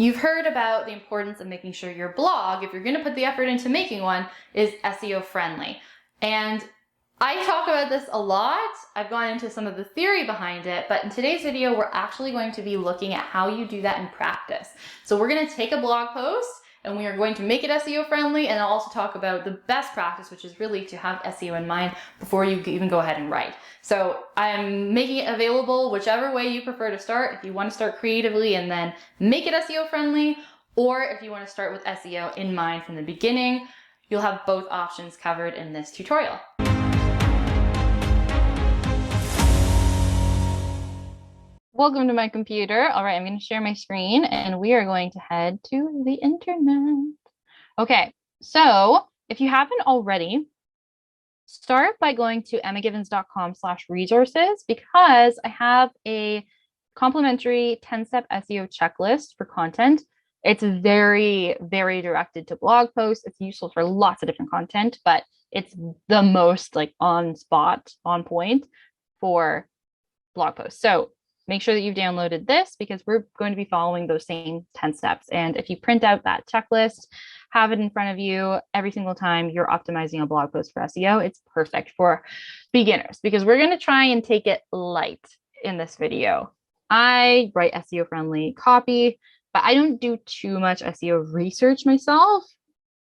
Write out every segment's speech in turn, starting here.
You've heard about the importance of making sure your blog, if you're going to put the effort into making one, is SEO friendly. And I talk about this a lot. I've gone into some of the theory behind it, but in today's video, we're actually going to be looking at how you do that in practice. So we're going to take a blog post and we are going to make it SEO friendly, and I'll also talk about the best practice, which is really to have SEO in mind before you even go ahead and write. So I'm making it available whichever way you prefer to start. If you want to start creatively and then make it SEO friendly, or if you want to start with SEO in mind from the beginning, you'll have both options covered in this tutorial. Welcome to my computer. All right, I'm going to share my screen and we are going to head to the internet. Okay, so if you haven't already, start by going to emmagivens.com/resources because I have a complimentary 10-step SEO checklist for content. It's very, very directed to blog posts. It's useful for lots of different content, but it's the most like on spot, on point for blog posts. So make sure that you've downloaded this because we're going to be following those same 10 steps. And if you print out that checklist, have it in front of you every single time you're optimizing a blog post for SEO, it's perfect for beginners because we're going to try and take it light in this video. I write SEO friendly copy, but I don't do too much SEO research myself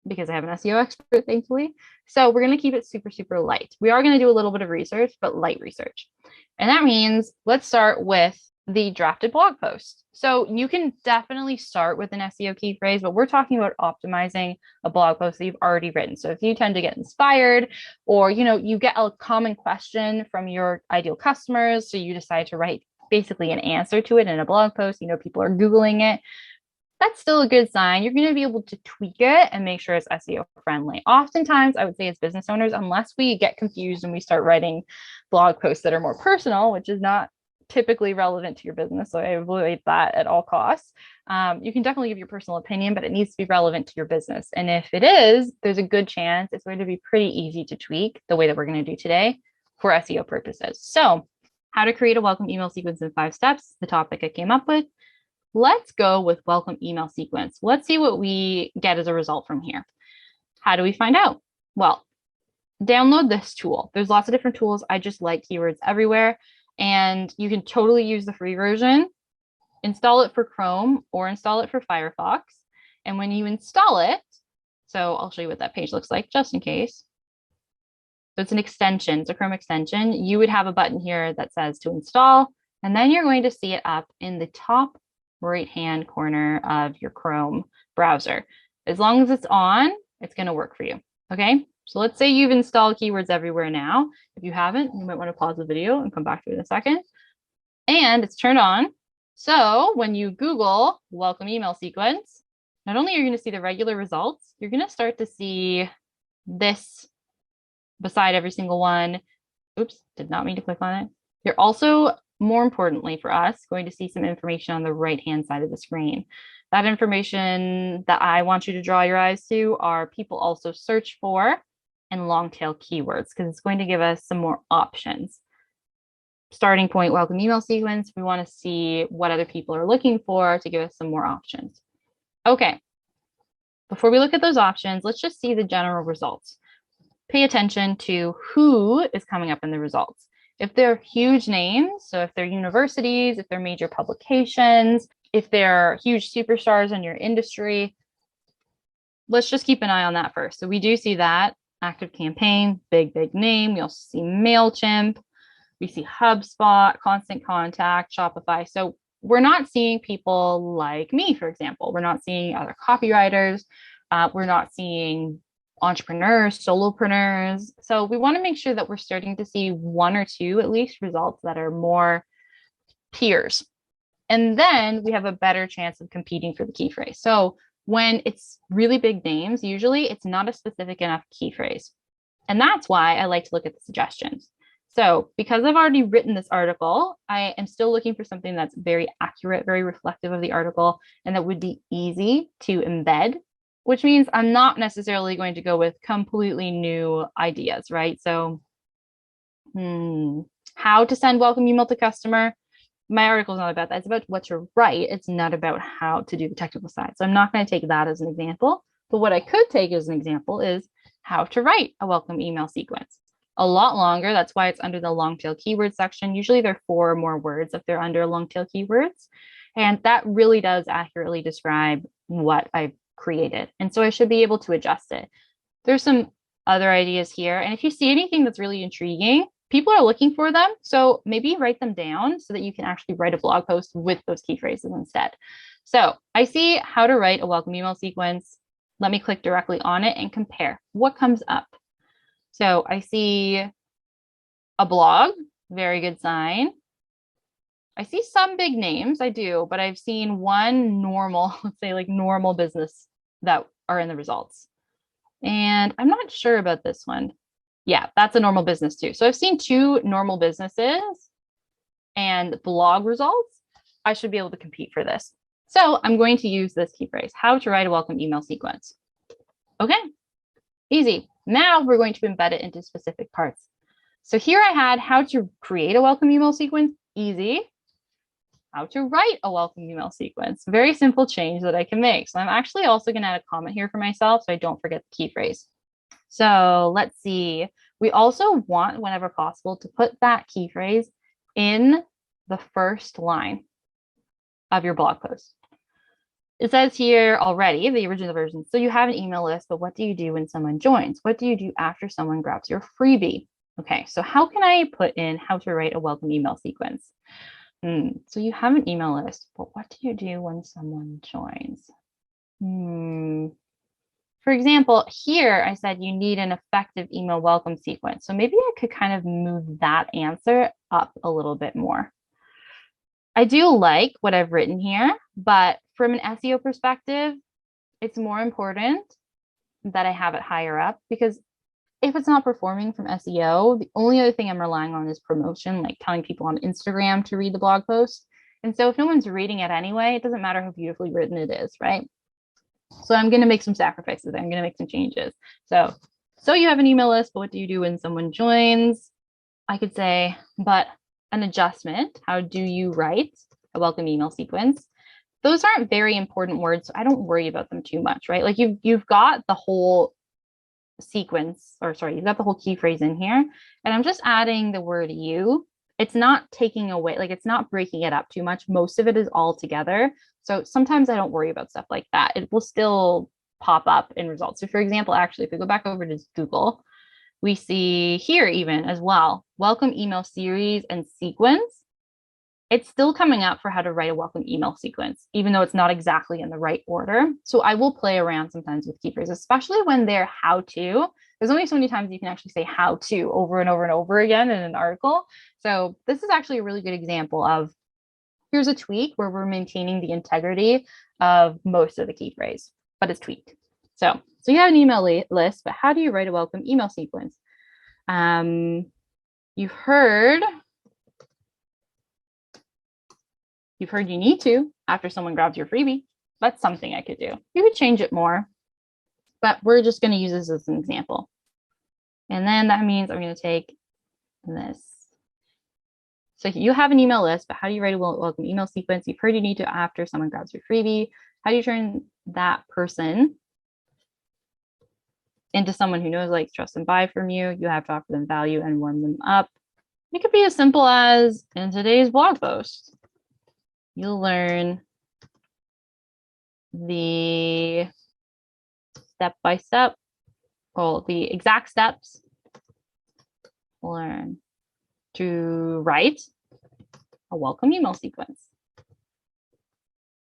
because I have an SEO expert, thankfully. So we're going to keep it super, super light. We are going to do a little bit of research, but light research. And that means let's start with the drafted blog post. So you can definitely start with an SEO key phrase, but we're talking about optimizing a blog post that you've already written. So if you tend to get inspired or, you get a common question from your ideal customers, so you decide to write basically an answer to it in a blog post, people are Googling it, that's still a good sign. You're going to be able to tweak it and make sure it's SEO friendly. Oftentimes, I would say as business owners, unless we get confused and we start writing blog posts that are more personal, which is not typically relevant to your business, so I avoid that at all costs. You can definitely give your personal opinion, but it needs to be relevant to your business. And if it is, there's a good chance it's going to be pretty easy to tweak the way that we're going to do today for SEO purposes. So how to create a welcome email sequence in 5 steps, the topic I came up with. Let's go with welcome email sequence. Let's see what we get as a result from here. How do we find out? Well, download this tool. There's lots of different tools. I just like Keywords Everywhere, and you can totally use the free version. Install it for Chrome or install it for Firefox. And when you install it, so I'll show you what that page looks like just in case. So it's an extension, it's a Chrome extension. You would have a button here that says to install, and then you're going to see it up in the top right-hand corner of your Chrome browser. As long as it's on, it's going to work for you. Okay, so let's say you've installed Keywords Everywhere now. If you haven't, you might want to pause the video and come back to it in a second. And it's turned on. So when you Google welcome email sequence, not only are you going to see the regular results, you're going to start to see this beside every single one. Oops, did not mean to click on it. You're also, more importantly for us, going to see some information on the right-hand side of the screen. That information that I want you to draw your eyes to are people also search for and long tail keywords, because it's going to give us some more options. Starting point, welcome email sequence. We want to see what other people are looking for to give us some more options. Okay, before we look at those options, let's just see the general results. Pay attention to who is coming up in the results. If they're huge names, so if they're universities, if they're major publications, if they're huge superstars in your industry, let's just keep an eye on that first. So we do see that Active Campaign, big name. We also see MailChimp. We see HubSpot, Constant Contact, Shopify. So we're not seeing people like me, for example. We're not seeing other copywriters. We're not seeing entrepreneurs, solopreneurs. So we want to make sure that we're starting to see 1 or 2 at least results that are more peers. And then we have a better chance of competing for the key phrase. So when it's really big names, usually it's not a specific enough key phrase. And that's why I like to look at the suggestions. So because I've already written this article, I am still looking for something that's very accurate, very reflective of the article, and that would be easy to embed, which means I'm not necessarily going to go with completely new ideas, right? So how to send welcome email to customer. my article is not about that. It's about what to write. It's not about how to do the technical side. So I'm not going to take that as an example. But what I could take as an example is how to write a welcome email sequence. A lot longer. That's why it's under the long tail keyword section. Usually there are 4 or more words if they're under long tail keywords. And that really does accurately describe what I've created. And so I should be able to adjust it. There's some other ideas here. And if you see anything that's really intriguing, people are looking for them. So maybe write them down so that you can actually write a blog post with those key phrases instead. So I see how to write a welcome email sequence. Let me click directly on it and compare what comes up. So I see a blog, very good sign. I see some big names, I do, but I've seen one normal, let's say like normal business that are in the results. And I'm not sure about this one. Yeah, that's a normal business too. So I've seen 2 normal businesses and blog results. I should be able to compete for this. So I'm going to use this key phrase, how to write a welcome email sequence. Okay, easy. Now we're going to embed it into specific parts. So here I had how to create a welcome email sequence, easy. How to write a welcome email sequence, very simple change that I can make. So I'm actually also going to add a comment here for myself so I don't forget the key phrase. So let's see. We also want, whenever possible, to put that key phrase in the first line of your blog post. It says here already, the original version. So you have an email list, but what do you do when someone joins? What do you do after someone grabs your freebie? Okay, so how can I put in how to write a welcome email sequence? So you have an email list, but what do you do when someone joins? For example, here I said you need an effective email welcome sequence. So maybe I could kind of move that answer up a little bit more. I do like what I've written here, but from an SEO perspective, it's more important that I have it higher up because if it's not performing from SEO, the only other thing I'm relying on is promotion, like telling people on Instagram to read the blog post. And so if no one's reading it anyway, it doesn't matter how beautifully written it is, right? So I'm going to make some sacrifices. I'm going to make some changes. So you have an email list, but what do you do when someone joins? I could say, but an adjustment. How do you write a welcome email sequence? Those aren't very important words, so I don't worry about them too much, right? Like you've got the whole sequence, or sorry, you've got the whole key phrase in here, and I'm just adding the word you. It's not taking away, like it's not breaking it up too much. Most of it is all together. So sometimes I don't worry about stuff like that. It will still pop up in results. So for example, actually, if we go back over to Google, we see here even as well, welcome email series and sequence. It's still coming up for how to write a welcome email sequence, even though it's not exactly in the right order. So I will play around sometimes with key phrases, especially when they're how to. There's only so many times you can actually say how to over and over and over again in an article. So this is actually a really good example of here's a tweak where we're maintaining the integrity of most of the key phrase, but it's tweaked. So you have an email list, but how do you write a welcome email sequence? You've heard you need to after someone grabs your freebie. That's something I could do. You could change it more, but we're just going to use this as an example. And then that means I'm going to take this. So you have an email list, but how do you write a welcome email sequence? You've heard you need to after someone grabs your freebie. How do you turn that person into someone who knows, likes, trusts, and buy from you? You have to offer them value and warm them up. It could be as simple as in today's blog post, you'll learn the step-by-step, well, the exact steps, learn to write a welcome email sequence.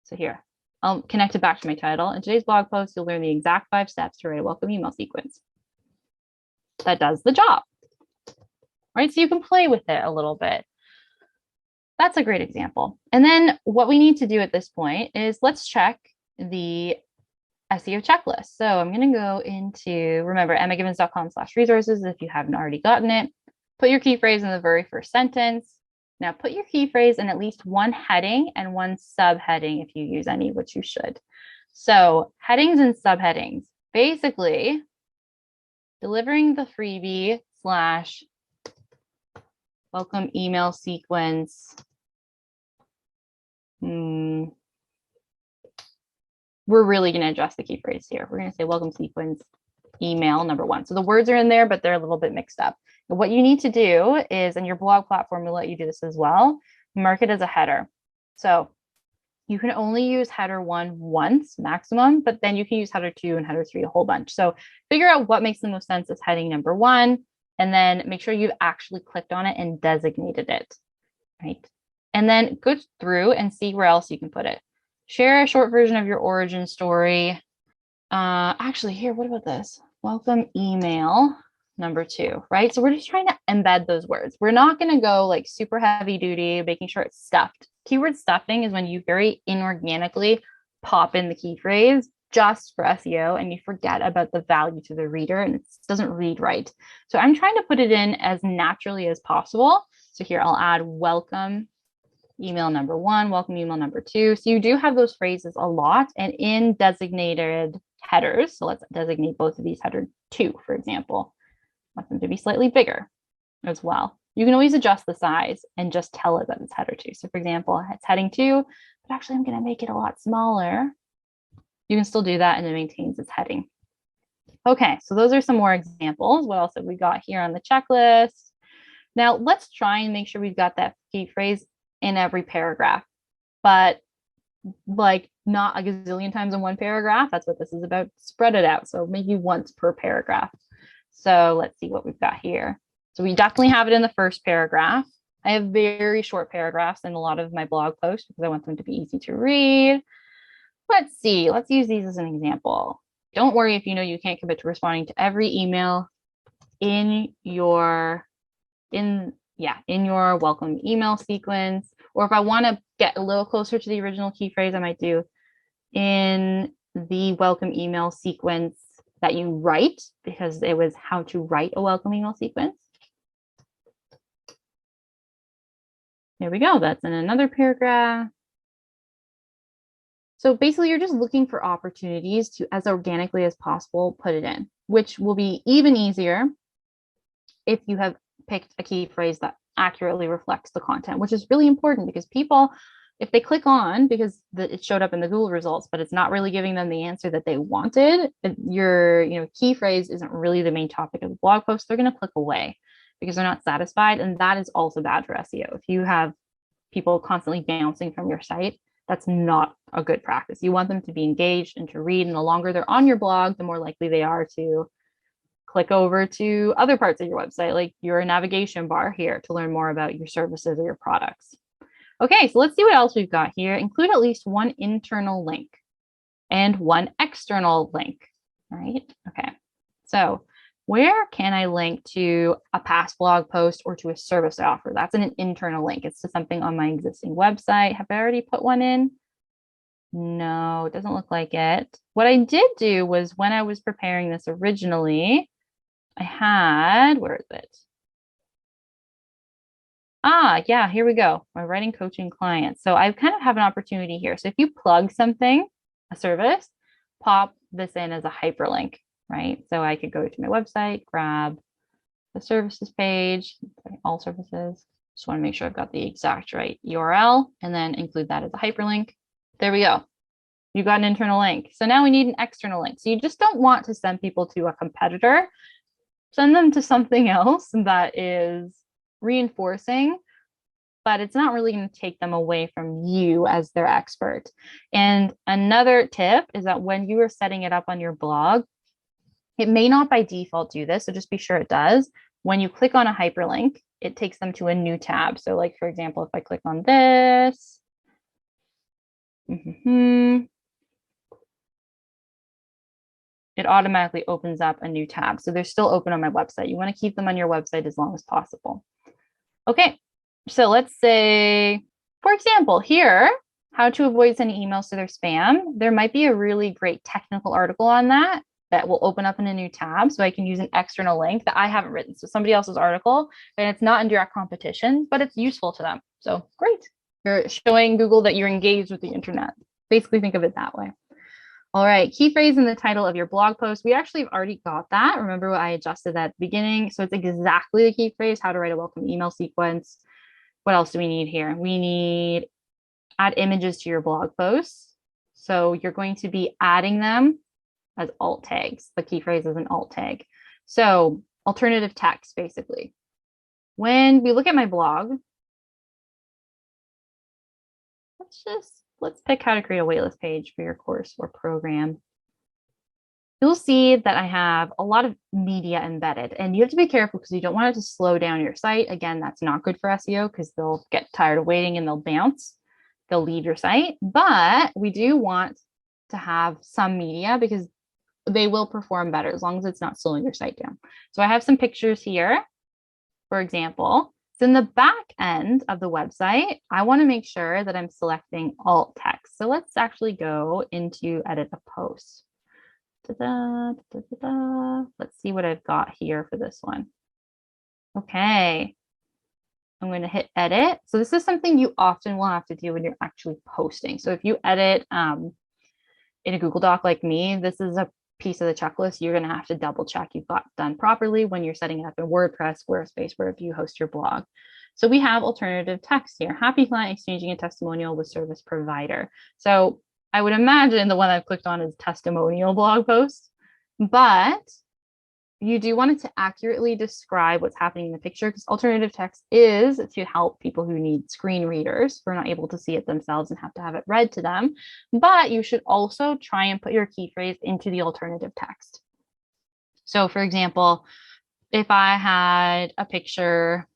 So here, I'll connect it back to my title. In today's blog post, you'll learn the exact 5 steps to write a welcome email sequence. That does the job, right? So you can play with it a little bit. That's a great example. And then what we need to do at this point is let's check the SEO checklist. So I'm going to go into, remember, emmagivens.com/resources if you haven't already gotten it. Put your key phrase in the very first sentence. Now put your key phrase in at least one heading and one subheading if you use any, which you should. So headings and subheadings, basically delivering the freebie / welcome email sequence we're really going to adjust the key phrase here. We're going to say welcome sequence email number 1. So the words are in there, but they're a little bit mixed up. But what you need to do is, and your blog platform will let you do this as well, mark it as a header. So you can only use header 1 once maximum, but then you can use header 2 and header 3 a whole bunch. So figure out what makes the most sense as heading number 1, and then make sure you've actually clicked on it and designated it, right? And then go through and see where else you can put it. Share a short version of your origin story. Actually, here, what about this? Welcome email number 2, right? So we're just trying to embed those words. We're not going to go like super heavy duty, making sure it's stuffed. Keyword stuffing is when you very inorganically pop in the key phrase just for SEO and you forget about the value to the reader and it doesn't read right. So I'm trying to put it in as naturally as possible. So here I'll add welcome email number 1, welcome email number 2. So you do have those phrases a lot and in designated headers. So let's designate both of these header 2, for example. I want them to be slightly bigger as well. You can always adjust the size and just tell it that it's header 2. So for example, it's heading 2, but actually I'm going to make it a lot smaller. You can still do that and it maintains its heading. Okay, so those are some more examples. What else have we got here on the checklist? Now let's try and make sure we've got that key phrase in every paragraph, but like not a gazillion times in one paragraph. That's what this is about. Spread it out. So maybe once per paragraph. So let's see what we've got here. So we definitely have it in the first paragraph. I have very short paragraphs in a lot of my blog posts because I want them to be easy to read. Let's see. Let's use these as an example. Don't worry if you know you can't commit to responding to every email in your welcome email sequence. Or if I want to get a little closer to the original key phrase, I might do in the welcome email sequence that you write, because it was how to write a welcome email sequence. There we go. That's in another paragraph. So basically, you're just looking for opportunities to, as organically as possible, put it in, which will be even easier if you have picked a key phrase that accurately reflects the content, which is really important because people, if they click on because it showed up in the Google results, but it's not really giving them the answer that they wanted, your key phrase isn't really the main topic of the blog post, they're going to click away because they're not satisfied. And that is also bad for SEO. If you have people constantly bouncing from your site, that's not a good practice. You want them to be engaged and to read. And the longer they're on your blog, the more likely they are to click over to other parts of your website, like your navigation bar here, to learn more about your services or your products. Okay, so let's see what else we've got here. Include at least one internal link and one external link, right? Okay, so where can I link to a past blog post or to a service I offer? That's an internal link. It's to something on my existing website. Have I already put one in? No, it doesn't look like it. What I did do was when I was preparing this originally, I had, where is it? Yeah, here we go. My writing coaching clients. So I kind of have an opportunity here. So if you plug something, a service, pop this in as a hyperlink, right? So I could go to my website, grab the services page, all services. Just want to make sure I've got the exact right URL and then include that as a hyperlink. There we go. You got an internal link. So now we need an external link. So you just don't want to send people to a competitor. Send them to something else that is reinforcing, but it's not really going to take them away from you as their expert. And another tip is that when you are setting it up on your blog, it may not by default do this, so just be sure it does. When you click on a hyperlink, it takes them to a new tab. So like, for example, if I click on this, it automatically opens up a new tab. So they're still open on my website. You want to keep them on your website as long as possible. Okay, so let's say, for example, here, how to avoid sending emails to their spam. There might be a really great technical article on that will open up in a new tab. So I can use an external link that I haven't written. So somebody else's article, and it's not in direct competition, but it's useful to them. So great. You're showing Google that you're engaged with the internet. Basically think of it that way. All right, key phrase in the title of your blog post. We actually have already got that. Remember what I adjusted at the beginning. So it's exactly the key phrase, how to write a welcome email sequence. What else do we need here? We need add images to your blog posts. So you're going to be adding them as alt tags. The key phrase is an alt tag. So alternative text, basically. When we look at my blog, let's pick how to create a waitlist page for your course or program. You'll see that I have a lot of media embedded, and you have to be careful because you don't want it to slow down your site. Again, that's not good for SEO because they'll get tired of waiting and they'll bounce. They'll leave your site, but we do want to have some media because they will perform better as long as it's not slowing your site down. So I have some pictures here, for example. So in the back end of the website, I want to make sure that I'm selecting alt text. So let's actually go into edit a post. Let's see what I've got here for this one. Okay. I'm going to hit edit. So this is something you often will have to do when you're actually posting. So if you edit in a Google Doc like me, this is a piece of the checklist you're going to have to double check you've got done properly when you're setting it up in WordPress, Squarespace, wherever you host your blog. So we have alternative text here. Happy client exchanging a testimonial with service provider. So I would imagine the one I've clicked on is testimonial blog post, but you do want it to accurately describe what's happening in the picture because alternative text is to help people who need screen readers who are not able to see it themselves and have to have it read to them. But you should also try and put your key phrase into the alternative text. So for example, if I had a picture,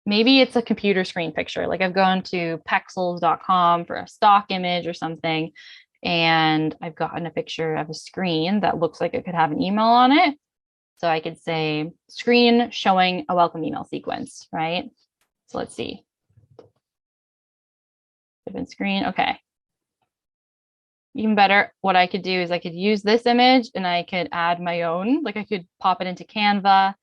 maybe it's a computer screen picture, like I've gone to pexels.com for a stock image or something, and I've gotten a picture of a screen that looks like it could have an email on it. So I could say screen showing a welcome email sequence, right? So let's see. Different screen. Okay. Even better, what I could do is I could use this image and I could add my own, like I could pop it into Canva,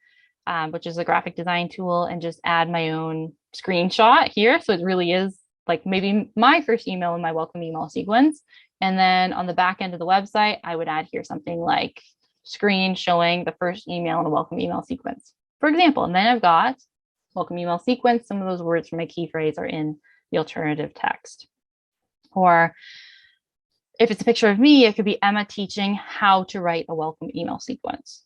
which is a graphic design tool, and just add my own screenshot here. So it really is like maybe my first email in my welcome email sequence. And then on the back end of the website, I would add here something like screen showing the first email in a welcome email sequence, for example. And then I've got welcome email sequence. Some of those words from my key phrase are in the alternative text. Or if it's a picture of me, it could be Emma teaching how to write a welcome email sequence,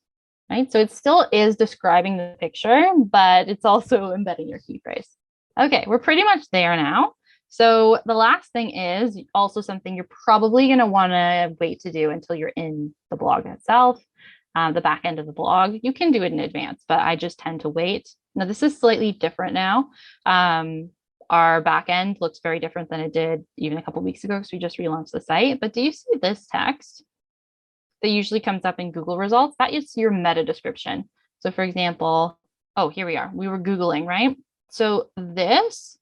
right? So it still is describing the picture, but it's also embedding your key phrase. Okay, we're pretty much there now. So the last thing is also something you're probably going to want to wait to do until you're in the blog itself, the back end of the blog. You can do it in advance, but I just tend to wait. Now, this is slightly different now. Our back end looks very different than it did even a couple of weeks ago because we just relaunched the site. But do you see this text that usually comes up in Google results? That is your meta description. So for example, oh, here we are. We were Googling, right? So this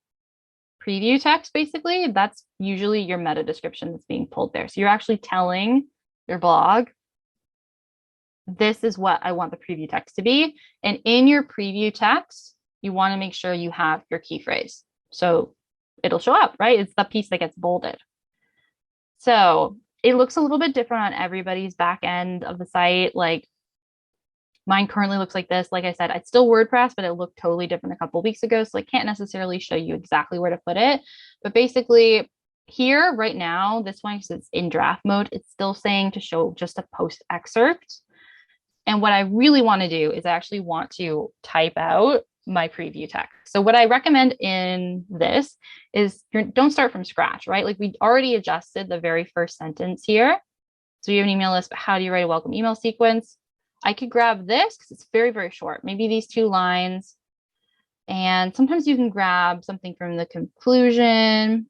preview text, basically, that's usually your meta description that's being pulled there. So you're actually telling your blog, this is what I want the preview text to be. And in your preview text, you want to make sure you have your key phrase. So it'll show up, right? It's the piece that gets bolded. So it looks a little bit different on everybody's back end of the site. Like mine currently looks like this. Like I said, it's still WordPress, but it looked totally different a couple of weeks ago. So I can't necessarily show you exactly where to put it. But basically here right now, this one, because it's in draft mode, it's still saying to show just a post excerpt. And what I really want to do is I actually want to type out my preview text. So what I recommend in this is don't start from scratch, right? Like we already adjusted the very first sentence here. So you have an email list, but how do you write a welcome email sequence? I could grab this because it's very, very short. Maybe these 2 lines. And sometimes you can grab something from the conclusion.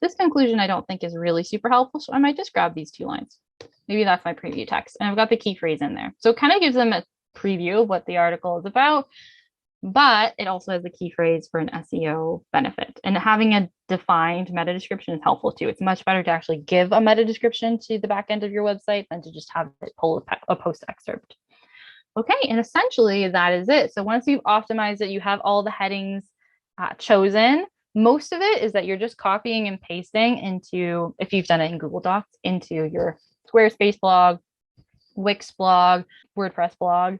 This conclusion I don't think is really super helpful. So I might just grab these 2 lines. Maybe that's my preview text. And I've got the key phrase in there. So it kind of gives them a preview of what the article is about, but it also has a key phrase for an SEO benefit. And having a defined meta description is helpful too. It's much better to actually give a meta description to the back end of your website than to just have it pull a post excerpt. Okay, and essentially that is it. So once you've optimized it, you have all the headings chosen. Most of it is that you're just copying and pasting into, if you've done it in Google Docs, into your Squarespace blog, Wix blog, WordPress blog.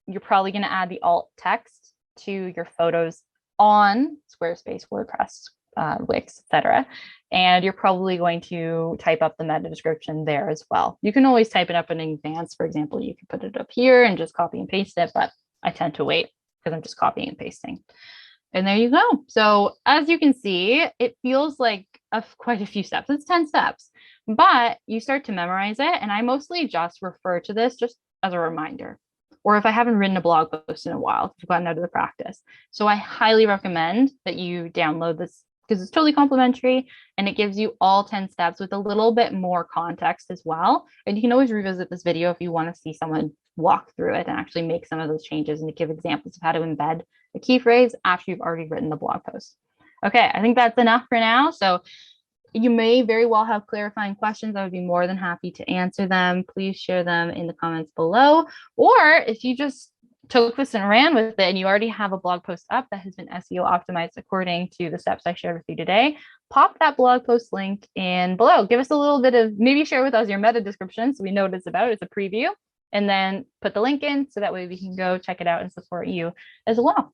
You're probably going to add the alt text to your photos on Squarespace, WordPress, Wix, etc. And you're probably going to type up the meta description there as well. You can always type it up in advance. For example, you can put it up here and just copy and paste it, but I tend to wait because I'm just copying and pasting. And there you go. So as you can see, it feels like quite a few steps. It's 10 steps, but you start to memorize it. And I mostly just refer to this just as a reminder, or if I haven't written a blog post in a while, if I've gotten out of the practice. So I highly recommend that you download this because it's totally complimentary and it gives you all 10 steps with a little bit more context as well. And you can always revisit this video if you want to see someone walk through it and actually make some of those changes and to give examples of how to embed a key phrase after you've already written the blog post. Okay, I think that's enough for now. So you may very well have clarifying questions. I would be more than happy to answer them. Please share them in the comments below. Or if you just took this and ran with it and you already have a blog post up that has been SEO optimized according to the steps I shared with you today, pop that blog post link in below. Give us a little bit of, maybe share with us your meta description so we know what it's about. It's a preview. And then put the link in so that way we can go check it out and support you as well.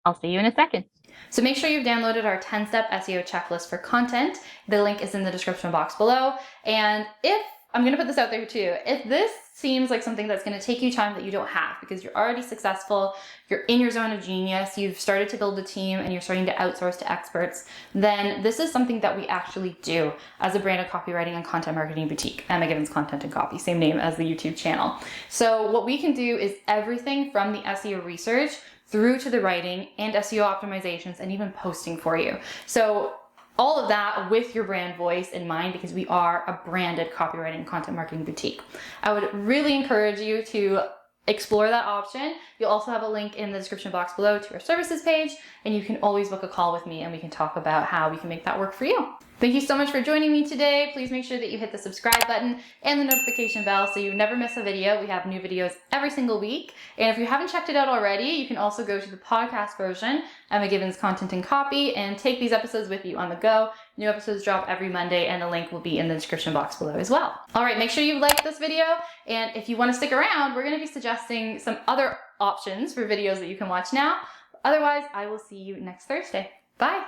I'll see you in a second. So make sure you've downloaded our 10-step SEO checklist for content. The link is in the description box below. And if, I'm going to put this out there too, if this seems like something that's going to take you time that you don't have because you're already successful, you're in your zone of genius, you've started to build a team and you're starting to outsource to experts, then this is something that we actually do as a branded copywriting and content marketing boutique. Emma Gibbons Content and Copy, same name as the YouTube channel. So what we can do is everything from the SEO research through to the writing and SEO optimizations and even posting for you. So all of that with your brand voice in mind because we are a branded copywriting and content marketing boutique. I would really encourage you to explore that option. You'll also have a link in the description box below to our services page, and you can always book a call with me and we can talk about how we can make that work for you. Thank you so much for joining me today. Please make sure that you hit the subscribe button and the notification bell so you never miss a video. We have new videos every single week. And if you haven't checked it out already, you can also go to the podcast version, Emma Gibbons Content and Copy, and take these episodes with you on the go. New episodes drop every Monday and the link will be in the description box below as well. All right, make sure you like this video. And if you want to stick around, we're going to be suggesting some other options for videos that you can watch now. Otherwise, I will see you next Thursday. Bye.